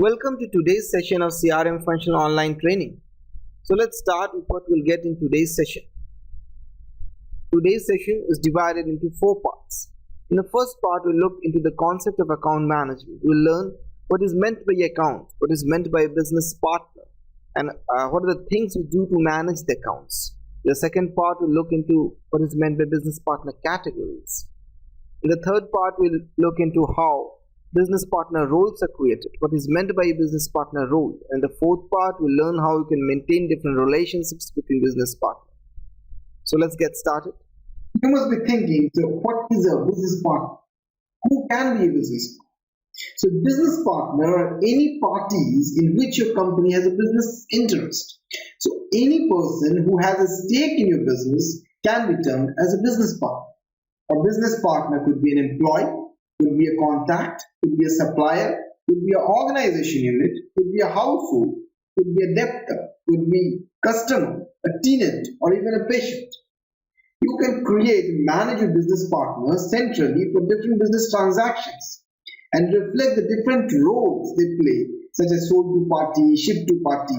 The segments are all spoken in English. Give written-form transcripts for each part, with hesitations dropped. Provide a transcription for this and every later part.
Welcome to today's session of CRM Functional Online Training. So let's start with what we'll get in today's session. Today's session is divided into four parts. In the first part, we'll look into the concept of account management. We'll learn what is meant by account, what is meant by a business partner, and what are the things we do to manage the accounts. In the second part, we'll look into what is meant by business partner categories. In the third part, we'll look into how business partner roles are created, what is meant by a business partner role. And the fourth part, we'll learn how you can maintain different relationships between business partners. So let's get started. You must be thinking, so what is a business partner? Who can be a business partner? So business partner are any parties in which your company has a business interest. So any person who has a stake in your business can be termed as a business partner. A business partner could be an employee, could be a contact, could be a supplier, could be an organization unit, could be a household, could be a debtor, could be customer, a tenant, or even a patient. You can create and manage a business partner centrally for different business transactions and reflect the different roles they play, such as sold to party, shipped to party.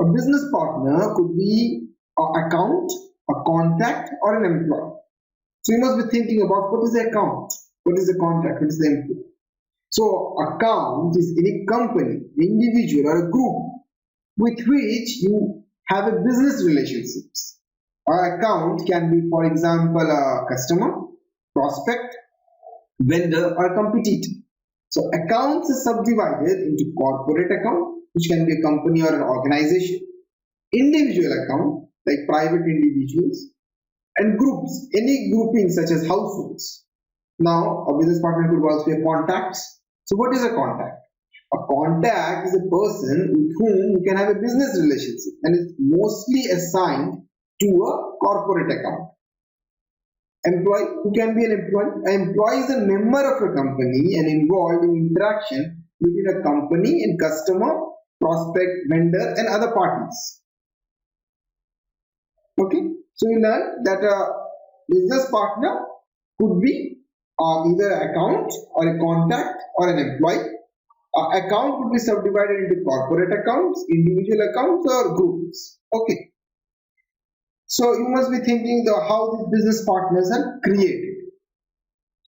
A business partner could be an account, a contact, or an employee. So you must be thinking about what is the account, what is the contact, what is the employee. So account is any company, individual, or a group with which you have a business relationships. Our account can be, for example, a customer, prospect, vendor, or competitor. So accounts are subdivided into corporate account, which can be a company or an organization, individual account, like private individuals, and groups, any grouping such as households. Now, a business partner could also be a contact. So what is a contact? A contact is a person with whom you can have a business relationship and is mostly assigned to a corporate account. Employee, who can be an employee? An employee is a member of a company and involved in interaction between a company and customer, prospect, vendor, and other parties. Okay, so we learned that a business partner could be either account or a contact or an employee. Account could be subdivided into corporate accounts, individual accounts, or groups. Okay. So you must be thinking how these business partners are created.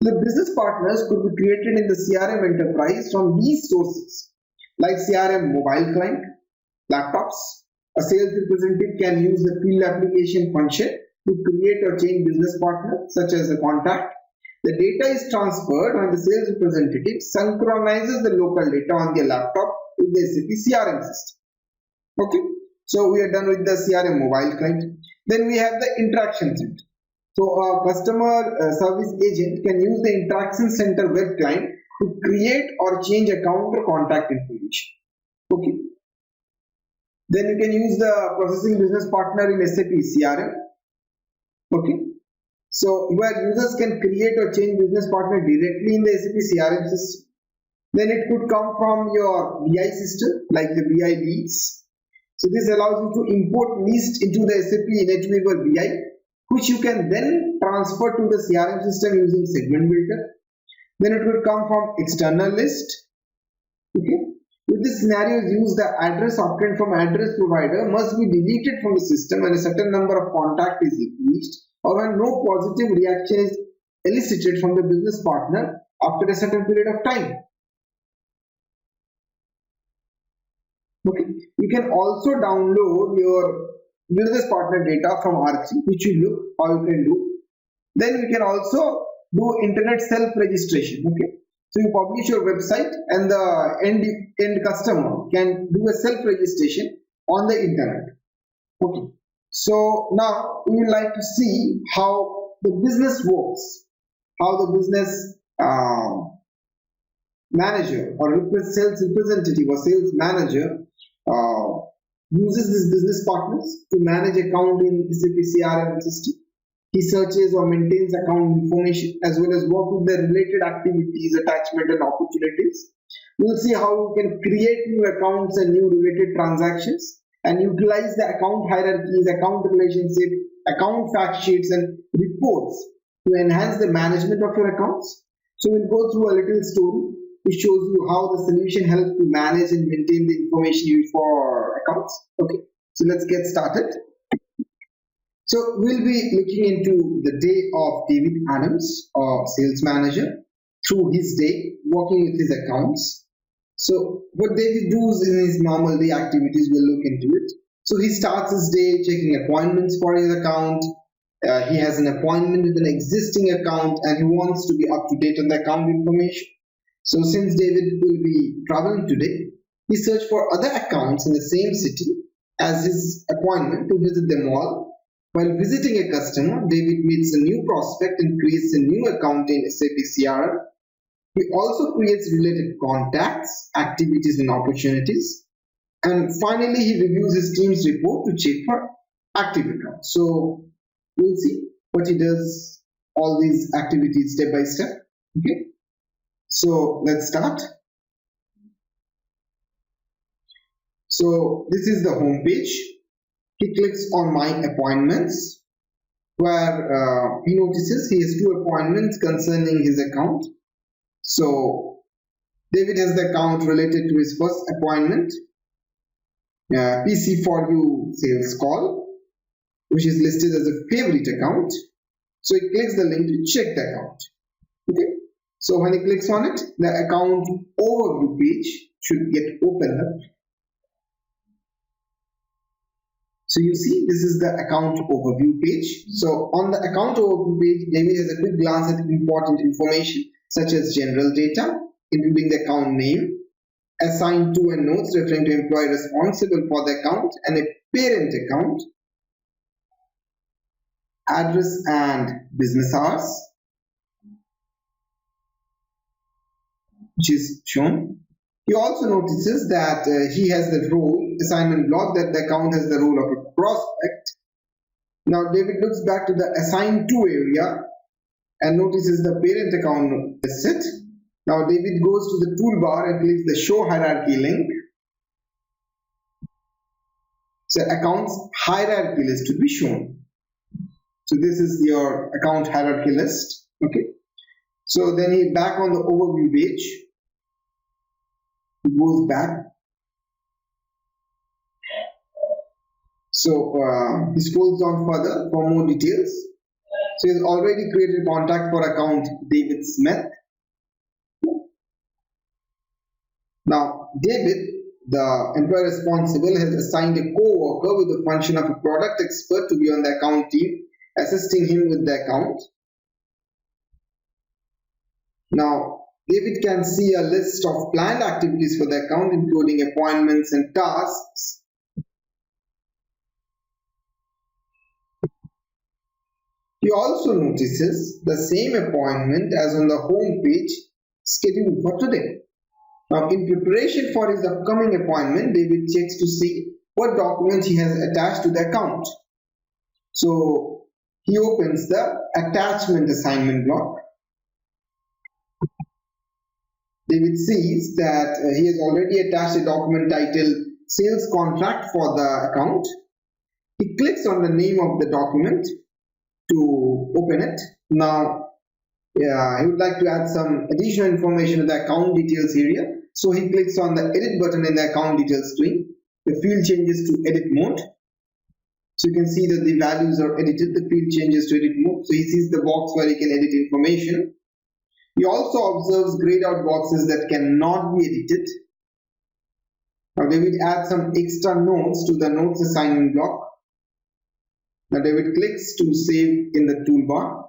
The business partners could be created in the CRM enterprise from these sources, like CRM mobile client, laptops. A sales representative can use the field application function to create or change business partner, such as a contact. The data is transferred when the sales representative synchronizes the local data on their laptop with the SAP CRM system. Okay, so we are done with the CRM mobile client. Then we have the interaction center. So a customer service agent can use the interaction center web client to create or change account or contact information. Okay. Then you can use the processing business partner in SAP CRM. Okay. So where users can create or change business partner directly in the SAP CRM system. Then it could come from your BI system, like the BI leads. So this allows you to import list into the SAP NetWeaver BI, which you can then transfer to the CRM system using segment builder. Then it will come from external list. Okay. With this scenario, use the address obtained from address provider must be deleted from the system when a certain number of contact is reached, or when no positive reaction is elicited from the business partner after a certain period of time. Okay. You can also download your business partner data from R3, which you look how you can do. Then you can also do internet self-registration. Okay. So you publish your website and the end customer can do a self-registration on the internet. Okay. So now we would like to see how the business works, how the business manager or sales representative or sales manager uses these business partners to manage account in SAP CRM system. He searches or maintains account information as well as work with the related activities, attachment, and opportunities. We will see how you can create new accounts and new related transactions and utilize the account hierarchies, account relationship, account fact sheets, and reports to enhance the management of your accounts. So we'll go through a little story It shows you how the solution helps to manage and maintain the information used for accounts. Okay, so let's get started. So we'll be looking into the day of David Adams, a sales manager, through his day working with his accounts. So what David does in his normal day activities, we'll look into it. So he starts his day checking appointments for his account. He has an appointment with an existing account and he wants to be up to date on the account information. So since David will be traveling today, he searched for other accounts in the same city as his appointment to visit them all. While visiting a customer, David meets a new prospect and creates a new account in SAP CRM. He also creates related contacts, activities, and opportunities. And finally, he reviews his team's report to check for active accounts. So we'll see what he does, all these activities step by step. Okay. So let's start. So this is the home page. He clicks on My Appointments, where he notices he has 2 appointments concerning his account. So David has the account related to his first appointment, PC4U sales call, which is listed as a favorite account. So he clicks the link to check the account. Okay. So when he clicks on it, the account overview page should get opened up. So you see, this is the account overview page. So on the account overview page, David has a quick glance at important information such as general data, including the account name, assigned to and notes referring to employee responsible for the account, and a parent account, address and business hours, which is shown. He also notices that he has the role assignment block, that the account has the role of a prospect. Now David looks back to the assigned to area and notices the parent account is set. Now David goes to the toolbar and clicks the show hierarchy link. So accounts hierarchy list to be shown. So this is your account hierarchy list. Okay. So then he back on the overview page. He goes back. So he scrolls down further for more details. So he's already created contact for account David Smith. Now David, the employee responsible, has assigned a co-worker with the function of a product expert to be on the account team, assisting him with the account. Now David can see a list of planned activities for the account, including appointments and tasks. He also notices the same appointment as on the home page scheduled for today. Now, in preparation for his upcoming appointment, David checks to see what documents he has attached to the account. So he opens the attachment assignment block. David sees that he has already attached a document titled Sales Contract for the account. He clicks on the name of the document to open it. Now, he would like to add some additional information to the account details area. So he clicks on the edit button in the account details screen. The field changes to edit mode. So you can see that the values are edited. The field changes to edit mode. So he sees the box where he can edit information. He also observes grayed out boxes that cannot be edited. Now David adds some extra notes to the notes assignment block. Now David clicks to save in the toolbar.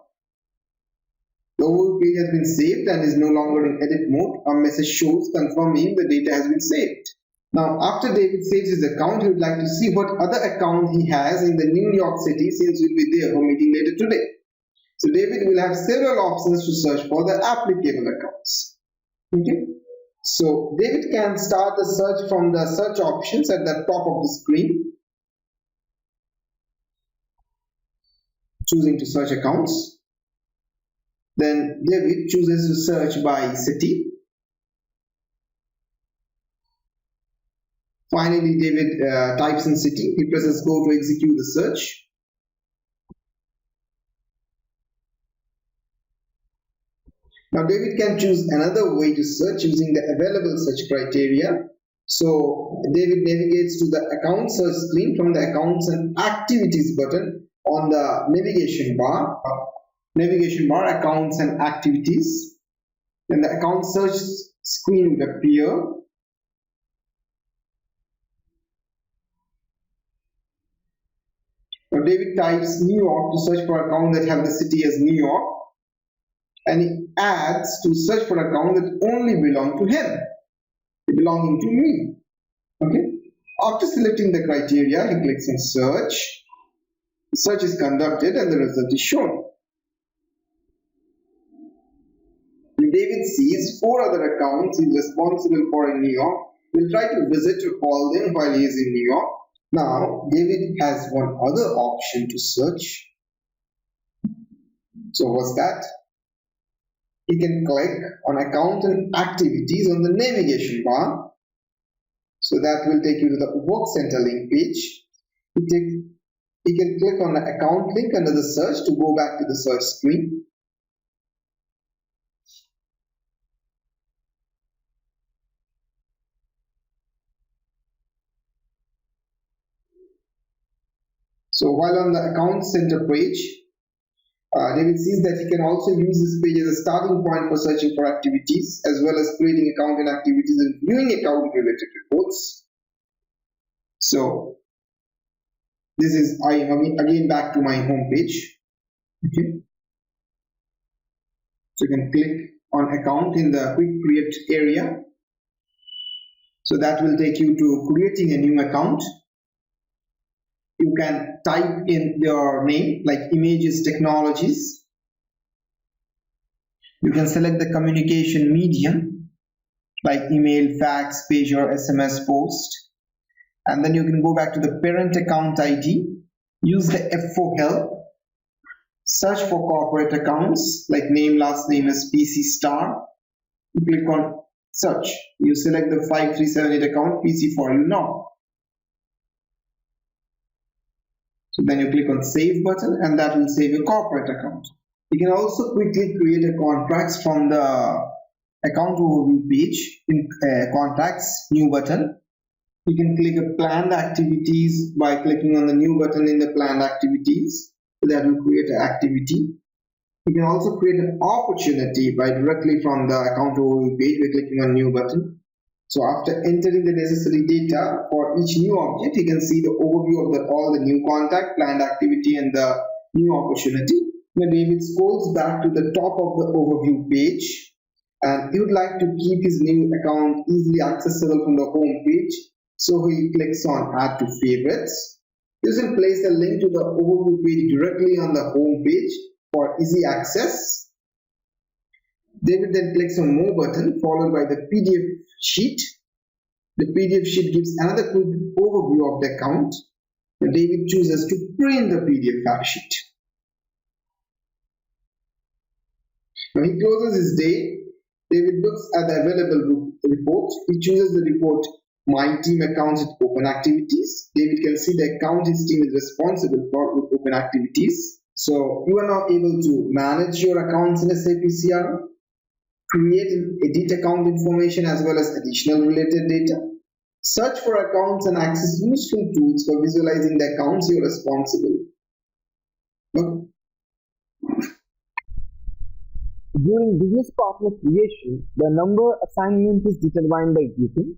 The whole page has been saved and is no longer in edit mode. A message shows confirming the data has been saved. Now after David saves his account, he would like to see what other account he has in the New York City, since we'll be there for meeting later today. So David will have several options to search for the applicable accounts. Okay. So David can start the search from the search options at the top of the screen, choosing to search accounts. Then David chooses to search by city. Finally, David types in city. He presses go to execute the search. Now David can choose another way to search using the available search criteria. So David navigates to the account search screen from the accounts and activities button on the navigation bar. Accounts and activities. Then the account search screen will appear. Now David types New York to search for account that have the city as New York, and he adds to search for account that only belong to him, belonging to me. Okay. After selecting the criteria, he clicks on search. The search is conducted and the result is shown. David sees 4 other accounts he is responsible for in New York. We'll try to visit all them while he is in New York. Now, David has one other option to search. So what's that? He can click on account and activities on the navigation bar. So that will take you to the Work Center link page. He can click on the account link under the search to go back to the search screen. So while on the account center page, David sees that he can also use this page as a starting point for searching for activities, as well as creating account and activities and viewing account related reports. So this is, I am again back to my home page. Okay. So you can click on account in the quick create area. So that will take you to creating a new account. You can type in your name like Images Technologies. You can select the communication medium like email, fax, pager, SMS, post. And then you can go back to the parent account ID, use the F4 help, search for corporate accounts like name, last name is PC star. You click on search. You select the 5378 account PC for you now. So then you click on save button and that will save your corporate account. You can also quickly create a contracts from the account overview page in contacts new button. You can click a planned activities by clicking on the new button in the planned activities. So that will create an activity. You can also create an opportunity by directly from the account overview page by clicking on new button. So after entering the necessary data for each new object, you can see the overview of all the new contact, planned activity and the new opportunity. Now David scrolls back to the top of the overview page and he would like to keep his new account easily accessible from the home page. So he clicks on add to favorites. This will place the link to the overview page directly on the home page for easy access. David then clicks on more button followed by the PDF sheet. The PDF sheet gives another quick overview of the account. Now David chooses to print the PDF fact sheet. Now he closes his day. David looks at the available report. He chooses the report My Team Accounts with Open Activities. David can see the account his team is responsible for with open activities. So you are now able to manage your accounts in SAP CRM, create and edit account information as well as additional related data, search for accounts and access useful tools for visualizing the accounts you are responsible. Okay. During business partner creation, the number assignment is determined by grouping.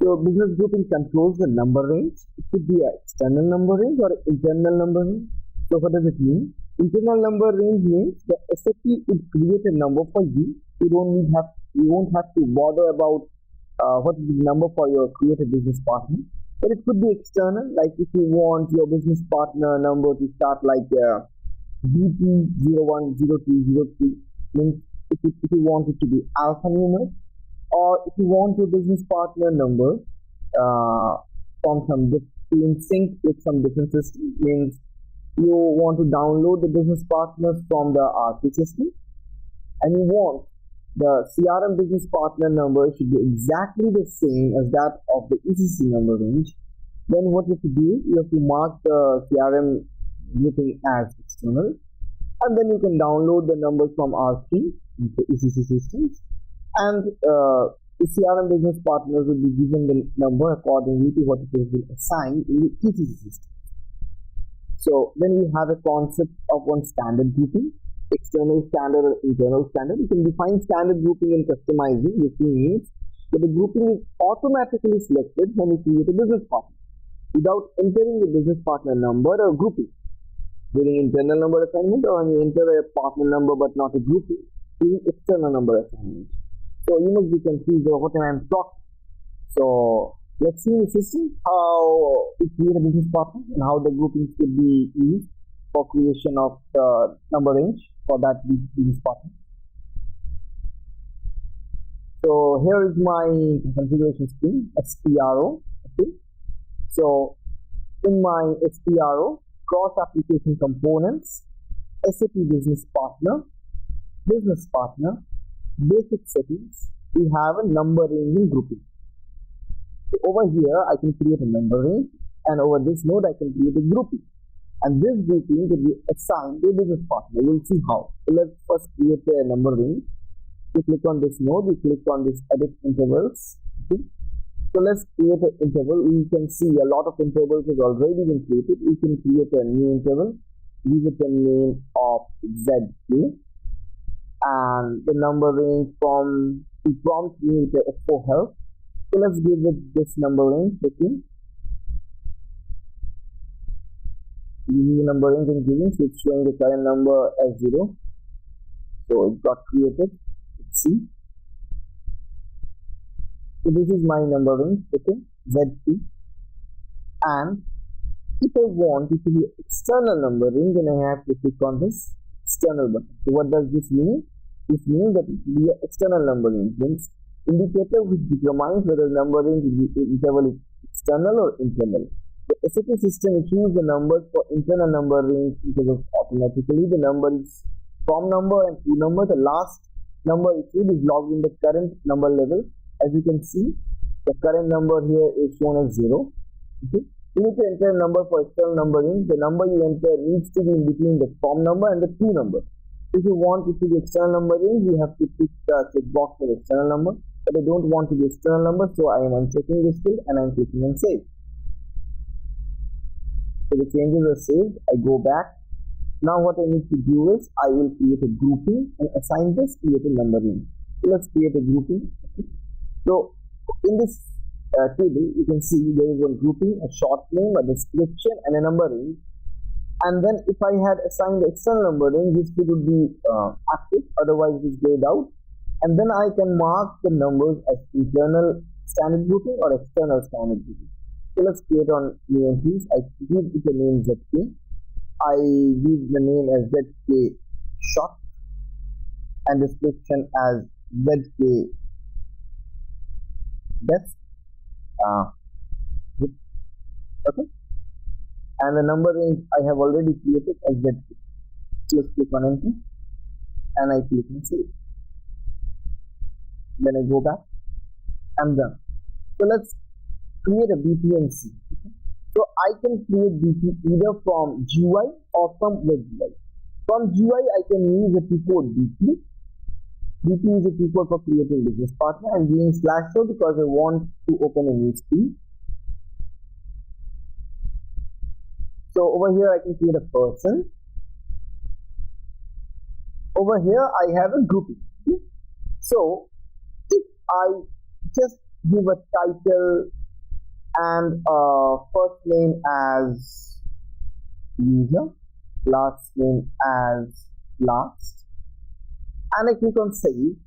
So business grouping controls the number range. It could be an external number range or internal number range. So what does it mean? Internal number range means the SAP would create a number for you. You won't have to bother about what is the number for your created business partner. But it could be external, like if you want your business partner number to start like BP010203, means if you want it to be alphanumeric, or if you want your business partner number from in sync with some different system, means you want to download the business partners from the RP system and you want the CRM business partner number should be exactly the same as that of the ECC number range. Then what you have to do, you have to mark the CRM grouping as external, and then you can download the numbers from R3 the ECC systems, and the CRM business partners will be given the number accordingly to what it has been assigned in the ECC system. So when we have a concept of one standard grouping, external standard or internal standard, you can define standard grouping and customizing, which means that the grouping is automatically selected when you create a business partner without entering the business partner number or grouping. During internal number assignment, or when you enter a partner number but not a grouping, during external number assignment. So you must be confused of what I'm talking. So let's see the system, how we create a business partner and how the groupings could be used for creation of the number range for that business partner. So here is my configuration screen, SPRO. Okay. So in my SPRO, cross application components, SAP business partner, basic settings, we have a number ranging grouping. So over here I can create a number range, and over this node I can create a grouping, and this grouping will be assigned to a business partner. We'll see how. So let's first create a number range. We click on this node, we click on this edit intervals. Okay. So let's create an interval. We can see a lot of intervals has already been created. We can create a new interval, give it a name of ZK, and the number range from the prompt we need the F4 help. So let's give it this number range. Okay. Using the number range and giving, so it's showing the current number as 0. So it got created. Let's see. So this is my number range, okay, ZP, and if I want it to be external number range, then I have to click on this external button. So what does this mean? This means that it will be an external number range, means indicator which determines whether number range interval is external or internal. The SAP system issues the numbers for internal number range because automatically the number is from number and to number. The last number issued is logged in the current number level. As you can see, the current number here is shown as 0. Okay. You need to enter a number for external number range. The number you enter needs to be in between the from number and the to number. If you want it to be external number range, you have to click the checkbox for external number. But I don't want to be external number, so I am unchecking this field and I am clicking on save. So the changes are saved. I go back. Now what I need to do is I will create a grouping and assign this create a number range. So let's create a grouping. Okay. So in this table, you can see there is one grouping, a short name, a description, and a number range. And then if I had assigned the external number range, this field would be active, otherwise it is grayed out. And then I can mark the numbers as internal standard grouping or external standard grouping. So let's create on new entries. I give it the name ZK. I give the name as ZK short and description as ZK desk. Okay, and the number range I have already created as ZK. Just click on enter and I click on save. Then I go back. I'm done. So let's create a BP and see. Okay. So I can create BP either from GUI or from web UI. From GUI I can use the T code BP. BP is a key code for creating business partner, and giving /show because I want to open a new screen. So over here I can create a person. Over here I have a grouping. Okay. So if I just give a title and first name as user, last name as last, and I click on save,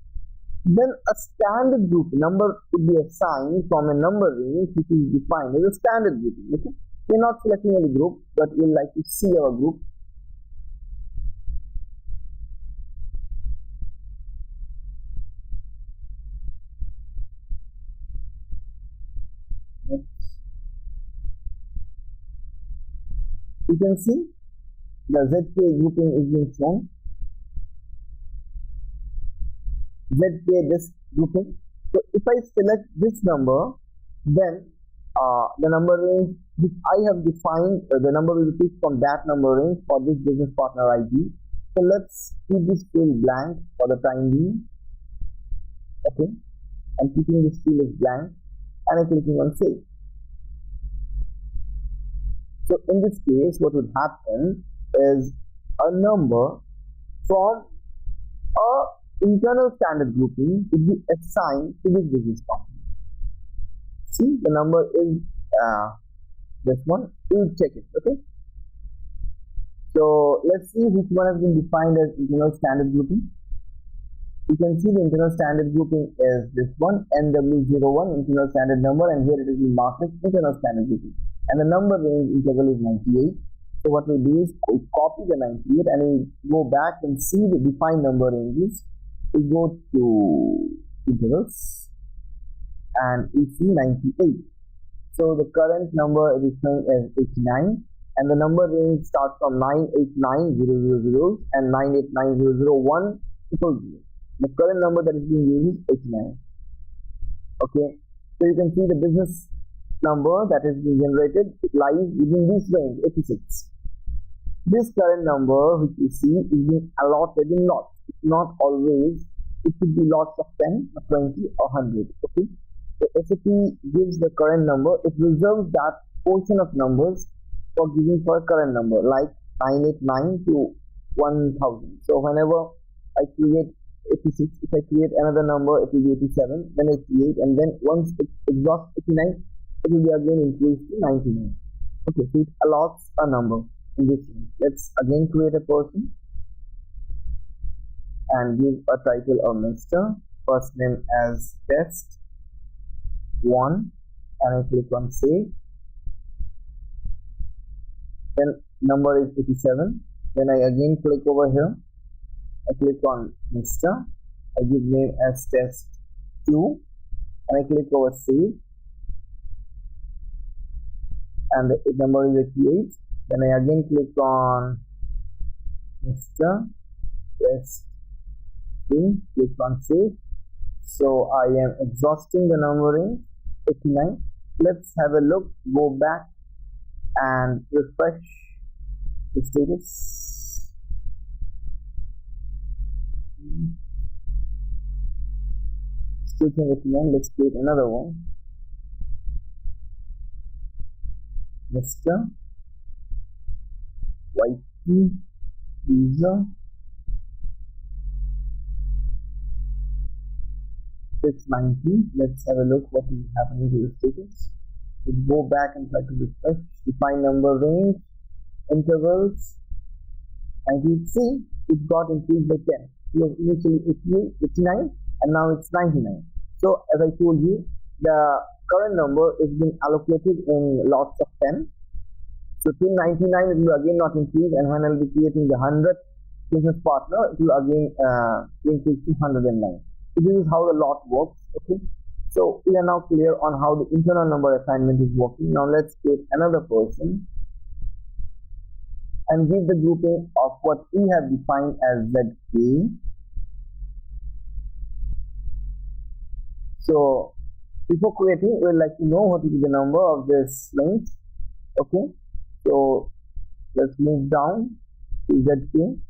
then a standard group number would be assigned from a number range which is defined as a standard grouping. Okay? We are not selecting any group, but we would like to see our group. You can see the ZK grouping is being shown. ZK this grouping. So if I select this number, then the number range which I have defined, the number will be picked from that number range for this business partner ID. So let's keep this field blank for the time being. Okay, I'm keeping this field as blank and I'm clicking on save. So in this case, what would happen is a number from a internal standard grouping would be assigned to this business partner. See, the number is this one. We'll check it. Okay. So let's see which one has been defined as internal standard grouping. You can see the internal standard grouping is this one, NW01 internal standard number, and here it is marked as internal standard grouping. And the number range interval is 98. So what we do is we copy the 98 and we go back and see the defined number ranges. We go to intervals and we see 98. So the current number is showing as 89, and the number range starts from 989,000 and 989,001. The current number that is being used is 89. Okay, so you can see the business number that is being generated, it lies within this range, 86. This current number which you see is being allotted in lots. It's not always, it could be lots of 10 or 20 or 100. Okay, so SAP gives the current number, it reserves that portion of numbers for giving for a current number, like 989 to 1000. So whenever I create 86, if I create another number, it will be 87, then 88, and then once it exhausts 89, it will be again increased to 99. Okay, so it allots a number in this range. Let's again create a person and give a title of Mr. First name as test 1, and I click on save. Then number is 87. Then I again click over here. I click on Mr. I give name as test 2, and I click over save, and the number is 88. Then I again click on Mr. test 3, click on save. So I am exhausting the numbering 89. Let's have a look, go back and refresh the status. Still saying 89. Let's create another one. Mr. YT user 690. Let's have a look what is happening to the status. Let's go back and try to refresh. Define number range, intervals, and you see it got increased by 10. It was initially 88, 89, and now it's 99. So as I told you, the current number is being allocated in lots of 10. So till 99 it will again not increase, and when I will be creating the 100th business partner, it will again increase to 109. So this is how the lot works. Okay, so we are now clear on how the internal number assignment is working. Now let's create another person and give the grouping of what we have defined as ZK. So before creating, we would like to know what will be the number of this link. Okay, so let's move down to ZK.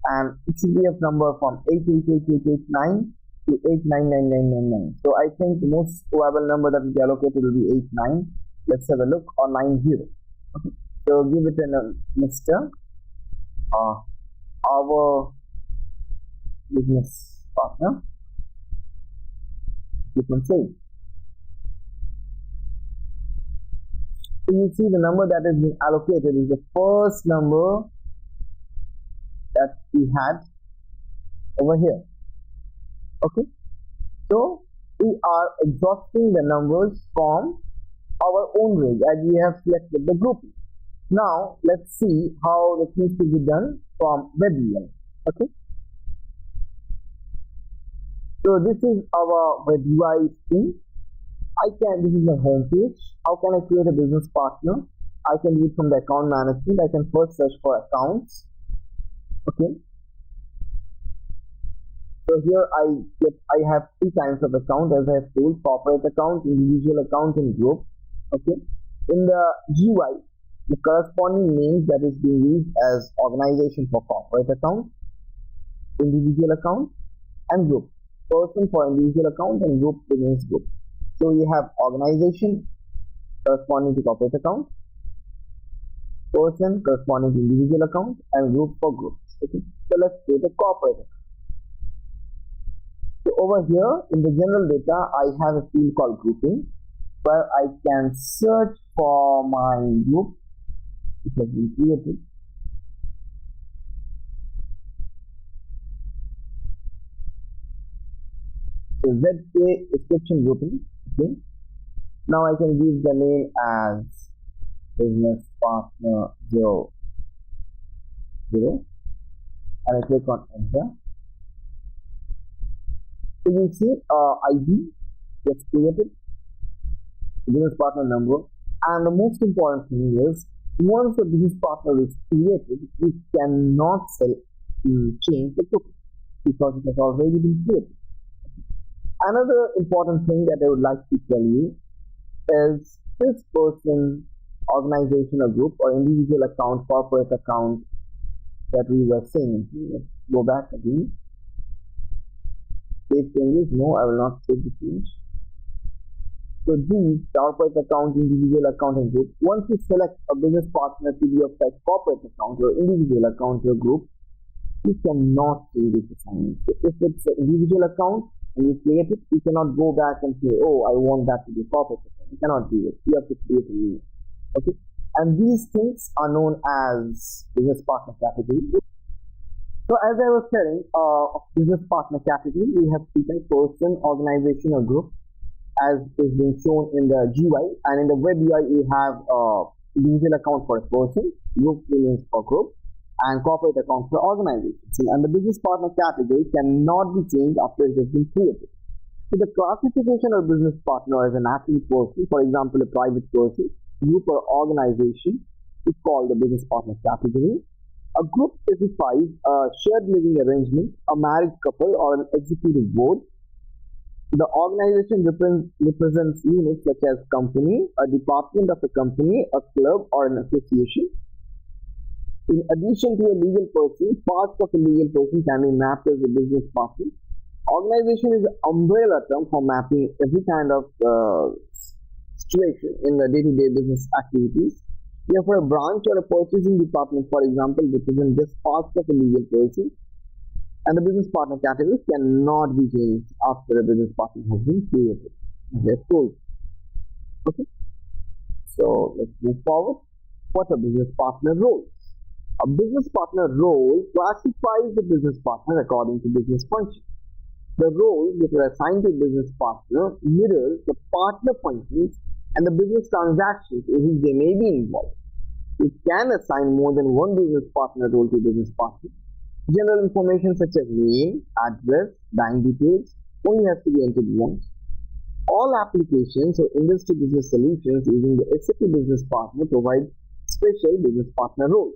And it should be a number from 888889 to 899999. So I think the most probable number that will be allocated will be 89. Let's have a look, or 90. Okay. So give it a Mr. Our business partner. You can say. So you see the number that is being allocated is the first number that we had over here. Okay, so we are exhausting the numbers from our own range as we have selected the group. Now let's see how the things will be done from WebUI. Okay, so this is our WebUI screen. This is my home page. How can I create a business partner? I can do it from the account management. I can first search for accounts. Okay, so here I have 3 kinds of account, as I have told: corporate account, individual account, and group. Okay, In the GUI, the corresponding names that is being used as organization for corporate account, individual account, and group. Person for individual account and group business group. So you have organization corresponding to corporate account, person corresponding to individual account, and group for groups. Okay. So let's create a corporate account. So over here in the general data, I have a field called grouping where I can search for my group which has been created. So ZK description grouping. Okay. Now I can give the name as business partner 00 and I click on enter. So you see ID gets created, business partner number, and the most important thing is once the business partner is created, we cannot change the token because it has already been created. Another important thing that I would like to tell you is this person, organization or group or individual account, corporate account that we were saying. Let's go back again. Save changes. No, I will not save the change. So these corporate account, individual account and group. Once you select a business partner to be your corporate account or individual account or group, you cannot change this assignment. So if it's an individual account and you create it, you cannot go back and say, oh, I want that to be corporate account. You cannot do it. You have to create a new. Okay. And these things are known as business partner category. So as I was telling, of business partner category, we have three types: person, organization, or group, as is being shown in the GUI, and in the web UI we have individual account for a person, group means for group, and corporate account for organization. And the business partner category cannot be changed after it has been created. So the classification of business partner as an active person, for example, a private person, group or organization, is called the business partner category. A group specifies a shared living arrangement, a married couple, or an executive board. The organization represents units such as company, a department of a company, a club, or an association. In addition to a legal person, parts of a legal person can be mapped as a business partner. Organization is an umbrella term for mapping every kind of situation in the day-to-day business activities. Therefore, a branch or a purchasing department, for example, represents just parts of a legal person, and the business partner category cannot be changed after a business partner has been created. That's all. Okay. So let's move forward. What are business partner roles? A business partner role classifies the business partner according to business function. The roles that are assigned to business partner mirrors the partner functions and the business transactions in which they may be involved. It can assign more than one business partner role to business partner. General information such as name, address, bank details only has to be entered once. All applications or industry business solutions using the SAP Business Partner provide special business partner roles.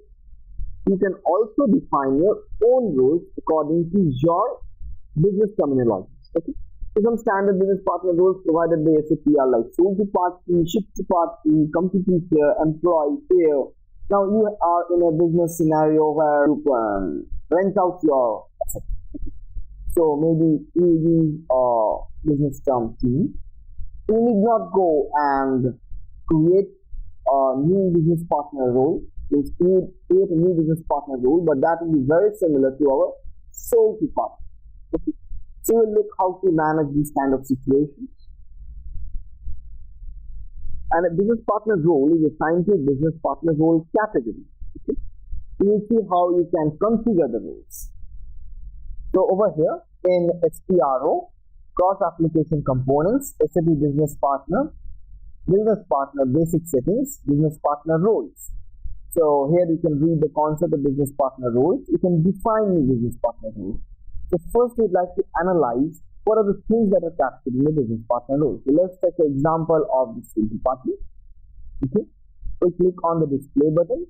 You can also define your own roles according to your business terminology. Okay? So some standard business partner roles provided by SAP are like sold to party, shipped to party, company care, employee, payer. Now you are in a business scenario where you rent out your assets. So maybe you use a business term team. You need not go and create a new business partner role. You create a new business partner role, but that will be very similar to our sold to party. Okay. So we'll look how to manage these kind of situations. And a business partner role is assigned to a business partner role category. Okay. You will see how you can configure the roles. So over here in SPRO, cross application components, SAP business partner basic settings, business partner roles. So here you can read the concept of business partner roles. You can define new business partner roles. So first we'd like to analyze what are the things that are captured in the business partner role. So let's take an example of the sales department. Okay. We click on the display button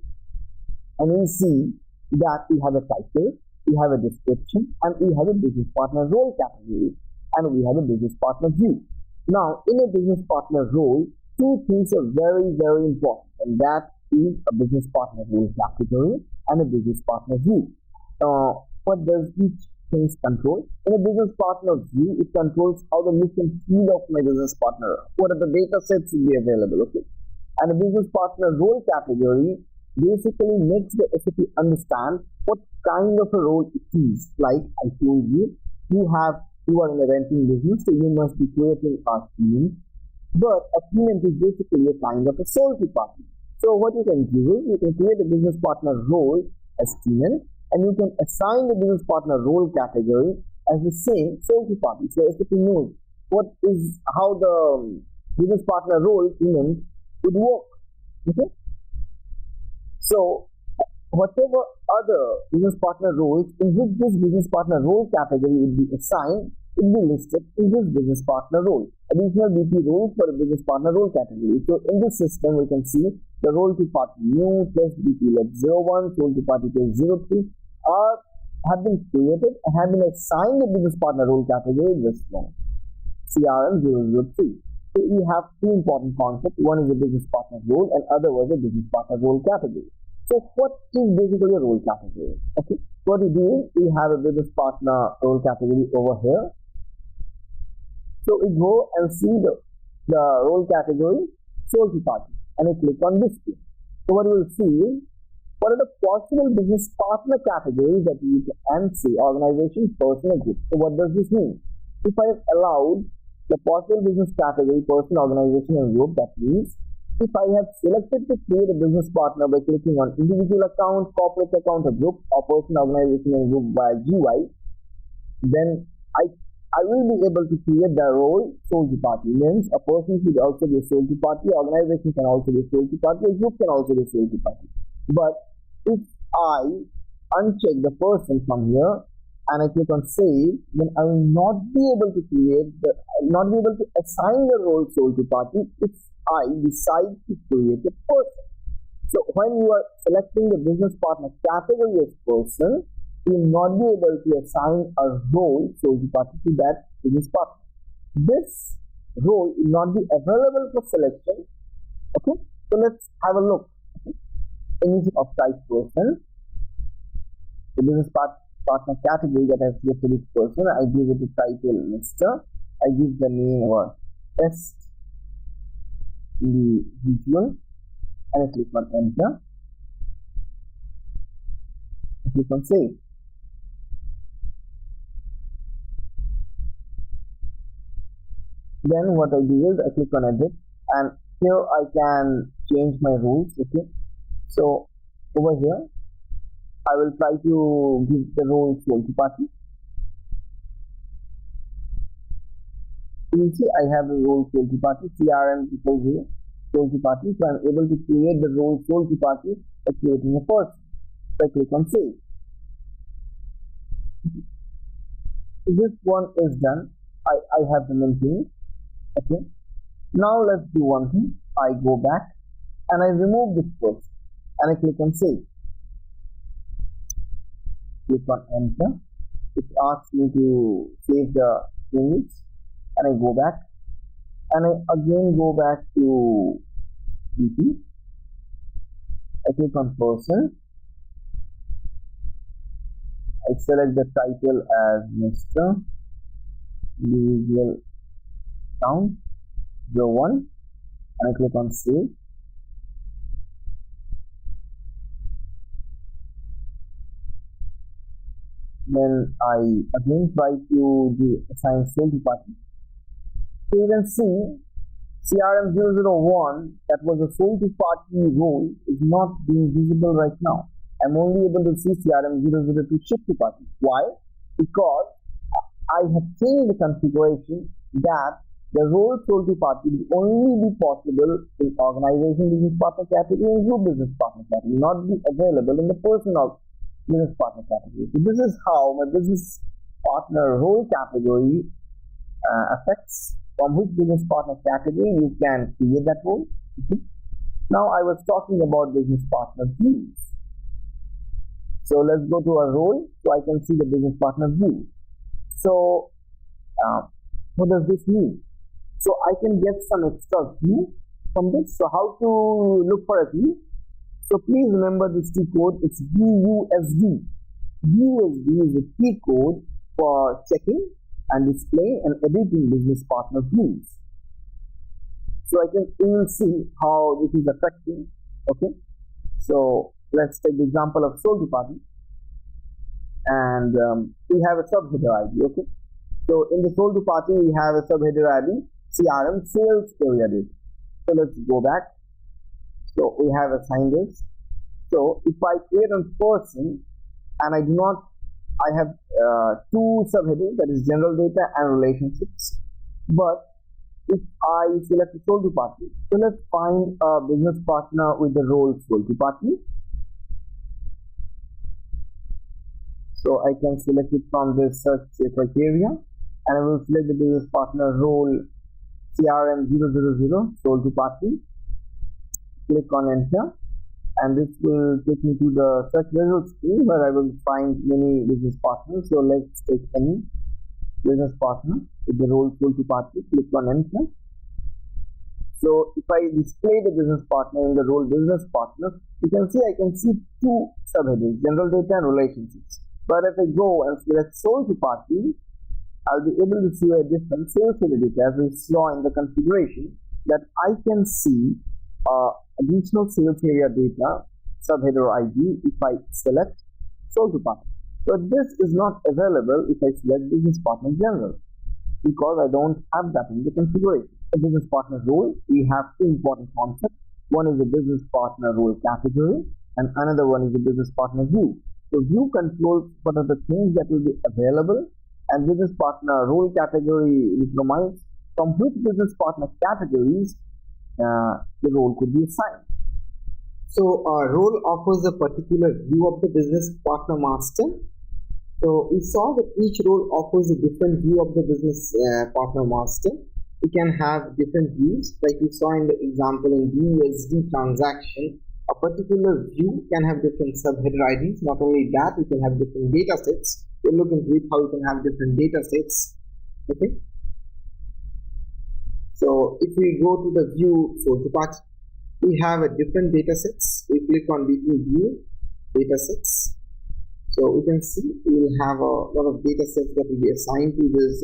and we see that we have a title, we have a description, and we have a business partner role category, and we have a business partner view. Now in a business partner role, two things are very, very important, and that is a business partner role category and a business partner view. What does each thing control? In a business partner view, it controls how the look and feel of my business partner. What are the data sets will be available? Okay, and a business partner role category basically makes the SAP understand what kind of a role it is. Like I told you, you are in a renting business, so you must be creating a team. But a tenant is basically a kind of a salty party. So what you can do is you can create a business partner role as tenant, and you can assign the business partner role category as the same salty party. So SAP knows how the business partner role tenant would work. Okay. So whatever other business partner roles in which this business partner role category will be assigned will be listed in this business partner role. Additional BP roles for the business partner role category. So in this system, we can see the role to party new plus BP let 01, role to party plus 03 have been created and have been assigned the business partner role category this one, CRM 003. So we have two important concepts. One is the business partner role and other was the business partner role category. So what is basically a role category? Okay, what we do, we have a business partner role category over here. So we go and see the role category salty party and we click on this thing. So what we will see is what are the possible business partner categories that we can see: organization, person, or group. So what does this mean? If I have allowed the possible business category, person, organization, and group, that means if I have selected to create a business partner by clicking on individual account, corporate account, or group, or person, organization, and group via GUI, then I will be able to create the role salty party. Means a person should also be a salty party, organization can also be a salty party, a group can also be a salty party. But if I uncheck the person from here and I click on save, then I will not be able to assign the role salty party if I decide to create a person. So when you are selecting the business partner category as person, you will not be able to assign a role salty party to that business partner. This role will not be available for selection. Okay, so let's have a look. Image of type person, the business partner category that I have selected this person. I give it a title Mr. I give the name or test individual and I click on enter. I click on save. Then what I do is I click on edit and here I can change my rules. Okay, so over here I will try to give the role salty party. You will see I have the role salty party, CRM people here, salty party. So I am able to create the role salty party by creating a person. So I click on save. This one is done. I have the maintained. Okay. Now let's do one thing. I go back and I remove this person and I click on save. Click on enter. It asks me to save the image and I go back and I again go back to BP. I click on person. I select the title as Mr. Individual Account 01 and I click on save. Then I again try to assign salty party. So you can see CRM 001, that was a salty party role, is not being visible right now. I'm only able to see CRM 002 shifty party. Why? Because I have changed the configuration that the role salty party will only be possible in organization business partner category and group business partner category, not be available in the personal business partner category. So this is how my business partner role category affects from which business partner category you can create that role. Okay. Now I was talking about business partner views. So let's go to a role so I can see the business partner view. So what does this mean? So I can get some extra view from this. So how to look for a view? So please remember this key code. It's BUSD. BUSD is the key code for checking and displaying and editing business partner views. So we will see how this is affecting. Okay. So let's take the example of sold to party, and we have a subheader ID. Okay. So in the sold to party, we have a subheader ID CRM sales area data. So let's go back. So we have assigned this. So if I create a person and I have two subheaders, that is general data and relationships. But if I select the sold to party, so let's find a business partner with the role sold to party. So I can select it from this search criteria, and I will select the business partner role CRM 000 sold to party. Click on enter, and this will take me to the search results screen where I will find many business partners. So let's take any business partner with the role sold to party. Click on enter. So if I display the business partner in the role business partner, you can see I can see two subheaders, general data and relationships. But if I go and select sold to party, I'll be able to see a different sales area data, as we saw in the configuration, that I can see additional sales area data subheader ID if I select sold to party. But this is not available if I select business partner general, because I don't have that in the configuration. The business partner role, we have two important concepts. One is the business partner role category, and another one is the business partner view. So view controls what are the things that will be available, and business partner role category determines from which business partner categories the role could be assigned. So role offers a particular view of the business partner master. So we saw that each role offers a different view of the business partner master. We can have different views, like we saw in the example in BUSD transaction. A particular view can have different subheader IDs. Not only that, we can have different data sets. We'll look into it how we can have different data sets. Okay. So if we go to the view sold to party, we have a different data sets. We click on view data sets. So we can see we will have a lot of data sets that will be assigned to this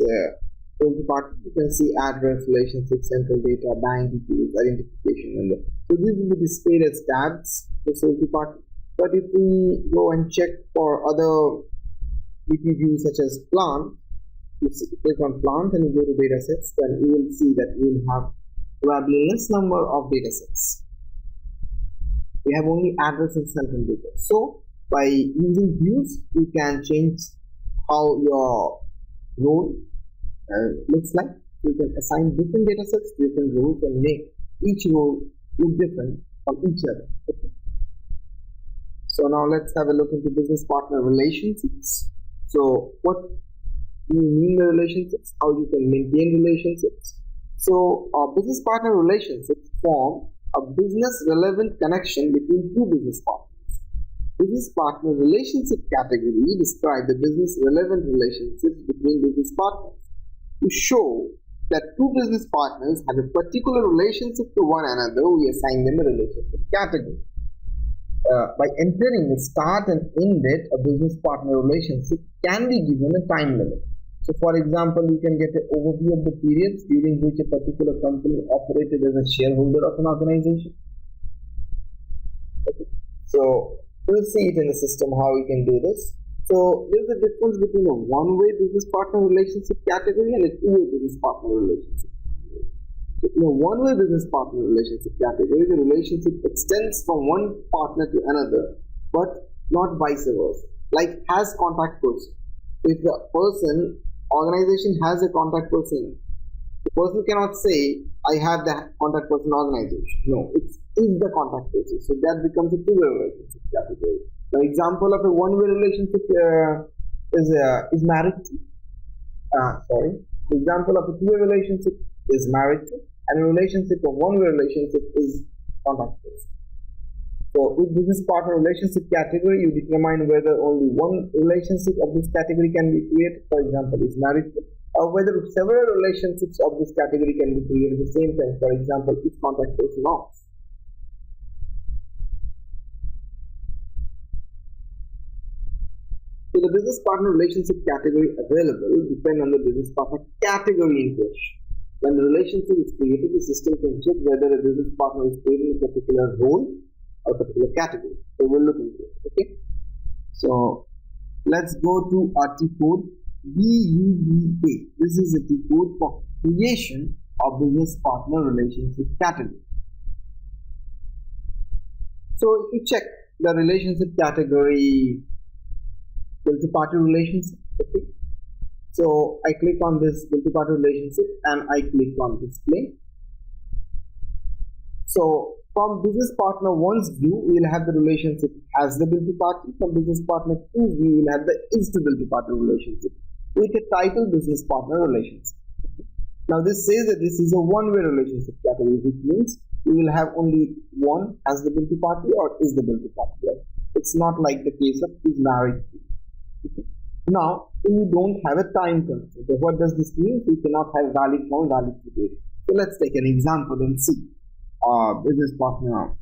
sold to party. You can see address, relationship, central data, bank details, identification number. So these will be displayed as tabs for sold to party. But if we go and check for other BP views such as plant, you click on plant and you go to data sets, then you will see that we will have probably less number of data sets. We have only address and central data. So by using views, you can change how your role looks like. You can assign different data sets, different roles, and make each role look different from each other. Okay. So now let's have a look into business partner relationships. So what do you mean by relationships? How you can maintain relationships? So business partner relationships form a business relevant connection between two business partners. Business partner relationship category describes the business relevant relationships between business partners. To show that two business partners have a particular relationship to one another, we assign them a relationship category. By entering the start and end date, a business partner relationship can be given a time limit. So for example, you can get an overview of the periods during which a particular company operated as a shareholder of an organization. Okay. So we'll see it in the system how we can do this. So there's a difference between a one-way business partner relationship category and a two-way business partner relationship. So in a one-way business partner relationship category, the relationship extends from one partner to another, but not vice versa. Like has contact person. If the organization has a contact person, the person cannot say, I have the contact person organization. No, it is the contact person. So that becomes a two-way relationship category. The example of a one-way relationship is married to. The example of a two-way relationship is married to, and a relationship of one-way relationship is contact person. So with business partner relationship category, you determine whether only one relationship of this category can be created. For example, is married to. whether several relationships of this category can be created at the same time. For example, if contact person off. So the business partner relationship category available depend on the business partner category in question. When the relationship is created, the system can check whether a business partner is creating a particular role or a particular category. So we'll look into it. Okay. So let's go to our T code BUBA. This is a T code for creation of business partner relationship category. So if you check the relationship category, multi-party relationship. Okay. So I click on this multi-party relationship and I click on display. So from business partner 1's view, we will have the relationship as the multi-party. From business partner 2's view, we will have the is to multi-party relationship with a title business partner relationship. Now this says that this is a one-way relationship category, which means we will have only one as the multi-party or is the multi-party. It's not like the case of is married to. Okay. Now we don't have a time constraint. So what does this mean? We cannot have valid from valid to date. So let's take an example and see. Business partner.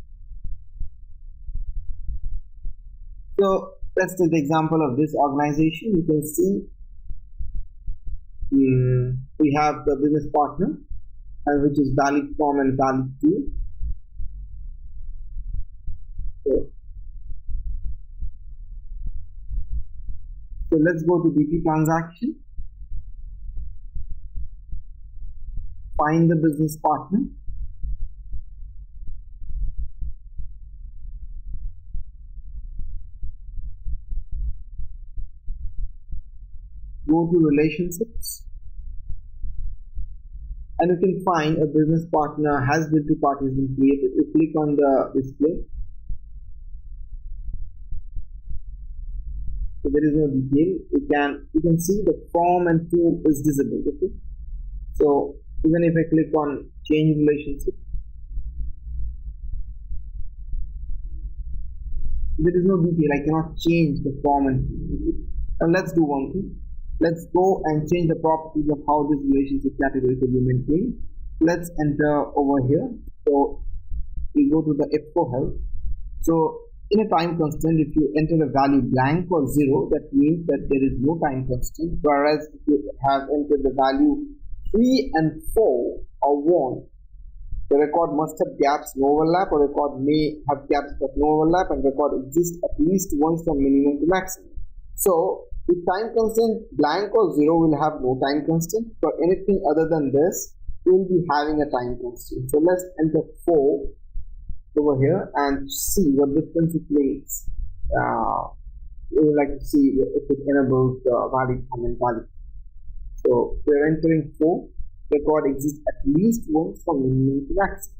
So let's take the example of this organization. You can see we have the business partner, which is valid from and valid to. So let's go to BP transaction, find the business partner, go to relationships, and you can find a business partner has multi parties been created. You click on the display. So there is no detail. You can see the form and tool is visible. Okay. So even if I click on change relationship, there is no detail. I cannot change the form and tool. And let's do one thing. Let's go and change the properties of how this relationship category should be maintained. Let's enter over here. So we go to the F4 help. So in a time constant, if you enter a value blank or 0, that means that there is no time constant. Whereas if you have entered the value 3 and 4 or 1, the record must have gaps, no overlap, or record may have gaps but no overlap, and record exists at least once from minimum to maximum. So with time constant blank or 0 will have no time constant. For anything other than this, we will be having a time constant. So let's enter 4 over here and see what difference it makes. We would like to see if it enables the valid comment valid. So we're entering 4. Record exists at least once from minimum to maximum.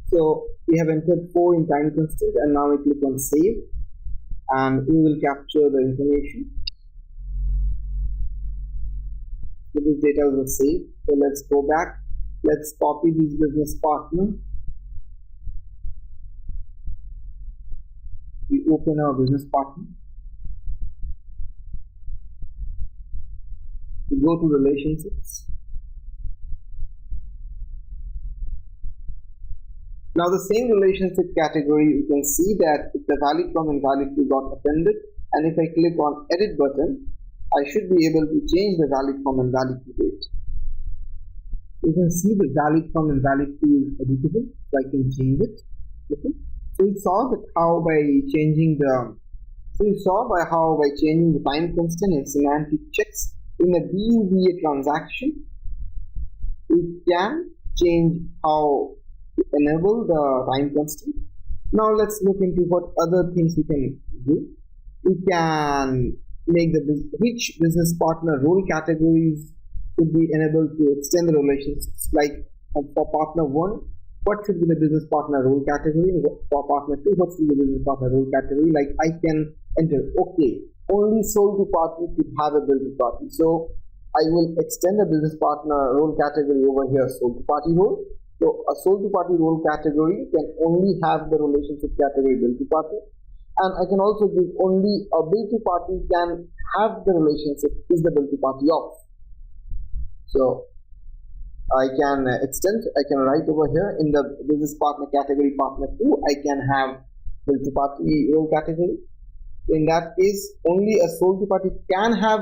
So we have entered 4 in time constant, and now we click on save, and we will capture the information. So this data was saved. So let's go back. Let's copy this business partner. We open our business partner. We go to relationships. Now the same relationship category, you can see that if the valid from and valid to got appended, and if I click on edit button, I should be able to change the valid from and valid to date. You can see the valid from and valid to is editable, so I can change it. Okay. So we saw that how by changing the time constant and semantic checks in a BUBA transaction, we can change how to enable the time constant. Now let's look into what other things we can do. We can make which business partner role categories should be enabled to extend the relationships. Like for partner 1, what should be the business partner role category? For partner 2, what should be the business partner role category? Like I can enter, okay, only sold to party should have a business party. So I will extend the business partner role category over here, sold to party role. So a sold to party role category can only have the relationship category built to party. And I can also give only a bill to party can have the relationship is the bill to party of. So I can extend, I can write over here in the business partner category partner 2, I can have bill to party role category. In that case, only a sole to party can have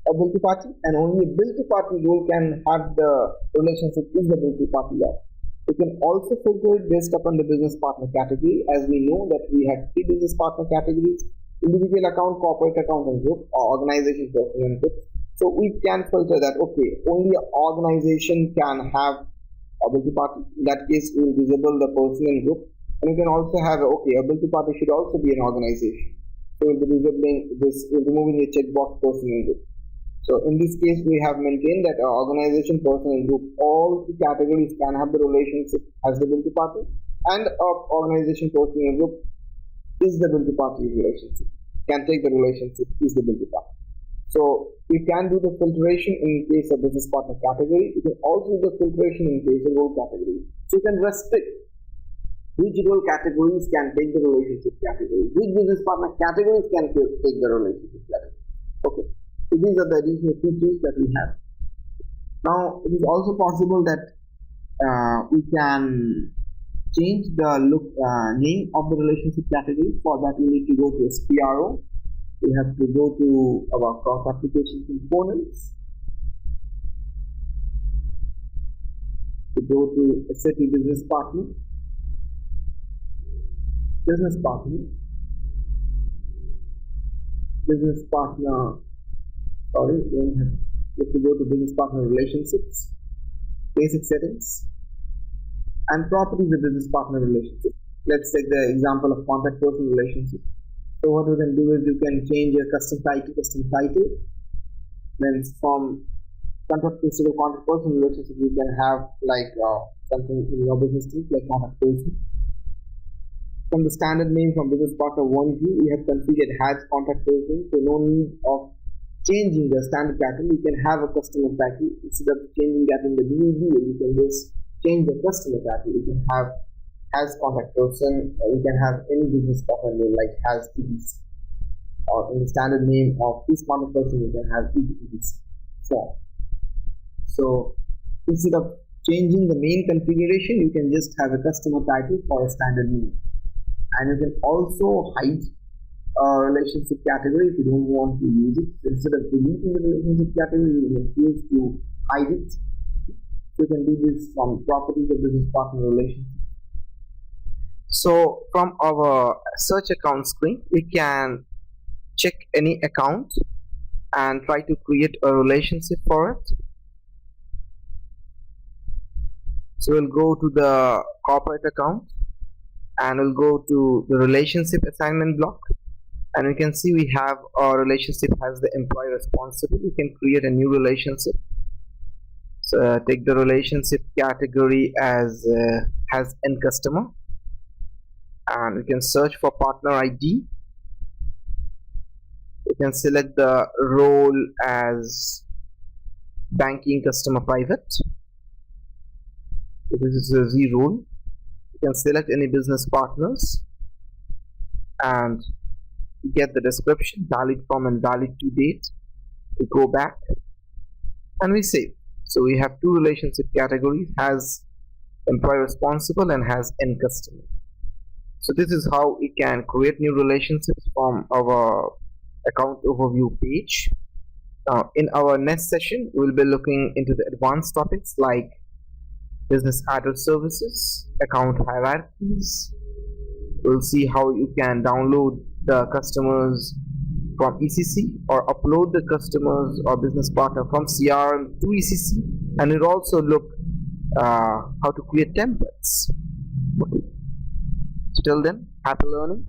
a bill to party, and only a bill to party role can have the relationship is the bill to party of. You can also filter it based upon the business partner category, as we know that we have 3 business partner categories: individual account, corporate account, and group, or organization, person, and group. So we can filter that, okay, only an organization can have a bill to party. In that case, we will disable the person and group. And you can also have, okay, a bill to party should also be an organization. So we'll be disabling this, we're removing the checkbox person and group. So in this case, we have maintained that our organization, person, and group, all the categories can have the relationship as the bill to party, and our organization, person, and group is the bill to party relationship. Can take the relationship is the bill to party. So we can do the filtration in case of business partner category. You can also do the filtration in case of role category. So you can restrict which role categories can take the relationship category, which business partner categories can take the relationship category. Okay. So these are the additional features that we have. Now it is also possible that we can change the name of the relationship category. For that we need to go to SPRO. We have to go to our cross application components. To go to SAP business partner. Business partner. Sorry, we have to go to business partner relationships, basic settings, and properties of business partner relationship. Let's take the example of contact person relationship. So what we can do is you can change your custom title. Then from contact instead of contact person relationship, you can have like something in your business team like contact person. From the standard name from business partner 1 view, we have configured has contact person, so no need of changing the standard title. You can have a customer title instead of changing that in the view. You can just change the customer title. You can have has contact person, or you can have any business partner name like has EDC, or in the standard name of this contact person you can have EDC form. So instead of changing the main configuration, you can just have a customer title for a standard name, and you can also hide relationship category if you don't want to use it. Instead of deleting the relationship category, you can choose to hide it. So you can do this from properties of business partner relationship. So from our search account screen, we can check any account and try to create a relationship for it. So we'll go to the corporate account and we'll go to the relationship assignment block. And we can see we have our relationship has the employee responsible. We can create a new relationship. So take the relationship category as has end customer, and we can search for partner ID. We can select the role as banking customer private. So this is a Z role. You can select any business partners and get the description, valid from and valid to date. We go back and we save. So we have two relationship categories, has employee responsible and has end customer. So this is how we can create new relationships from our account overview page. Now in our next session, we'll be looking into the advanced topics like business address services, account hierarchies. We'll see how you can download the customers from ECC or upload the customers or business partner from CRM to ECC, and we'll also look how to create templates. Okay. Till then, happy learning.